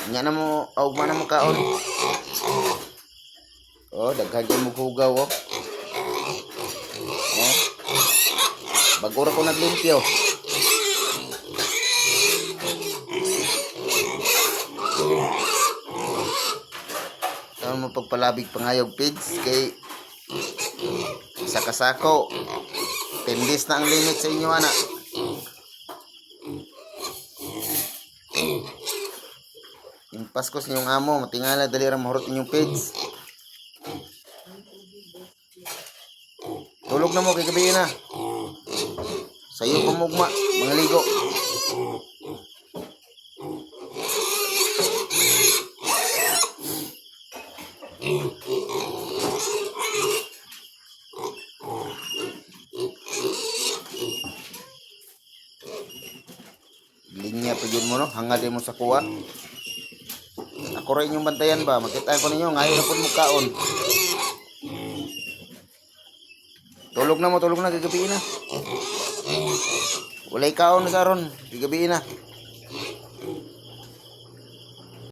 Nya na mo, augma na mo kaon. Oh, daghan kayo mo hugaw, oh. Oh. Bagura ko naglimpyo. Ano mo pagpalabig pangayog pigs kay isa kasako. 10 days na ang limit sa inyo, anak. Yung Paskos niyong amo, matingala dali ra mahurot inyong pigs. Tulog na mo kay gabi na. Sayo pumugma, mga ligo. Linya pa yun mo, no? Hangad mo sa kuwa. Ako rin yung bantayan ba? Makita ko ninyo, ngayon na po mo kaon. Tulog na mo, tulog na, gagabihin na. Walay kaon na karon, gagabihin na.